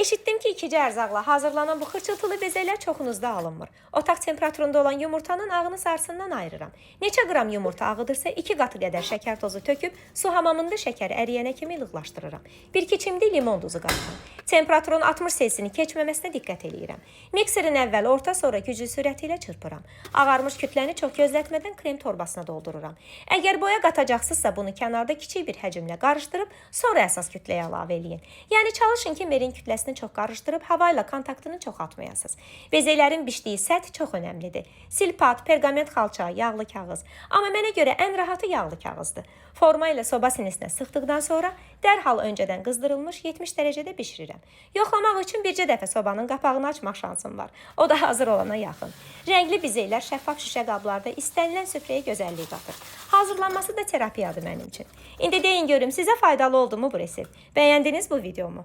Eşitdim ki ikinci ərzaqla hazırlanan bu xırçıltılı bezəklər çoxunuzda alınmır. Otaq temperaturunda olan yumurtanın ağını sarsından ayırıram. Neçə qram yumurta ağıdırsa 2 qatı qədər şəkər tozu töküb su hamamında şəkəri əriyənə kimi ilıqlaşdırıram. 1-2 çimdik limon duzu qatıram. Temperaturun 60 Selsius'ini keçməməsinə diqqət eləyirəm. Mikserin əvvəl orta sonra güclü sürəti ilə çırpıram. Ağarmış kütləni çox gözlətmədən krem torbasına doldururam. Əgər boya qatacaqsınızsa bunu kənarda kiçik bir həcmlə qarışdırıb sonra əsas kütləyə əlavə eləyin. Yəni çalışın ki, merin kütləsini çox qarışdırıb hava ilə kontaktını çox atmayasınız. Bezəklərin bişdiyi səth çox önəmlidir. Silpat, perqament xalça, yağlı kağız. Amma mənə görə ən rahatı yağlı kağızdır. Forma ilə soba sinəsinə sıxdıqdan sonra dərhal öncədən qızdırılmış 70 dərəcədə bişirirəm. Yoxlamaq üçün bircə dəfə sobanın qapağını açmaq şansım var. O da hazır olana yaxın. Rəngli bizəklər şəffaf şüşə qablarda istənilən süfrəyə gözəllik qatır. Hazırlanması da terapiyadır mənim üçün. İndi deyin görüm, sizə faydalı oldu mu bu resept? Bəyəndiniz bu videomu?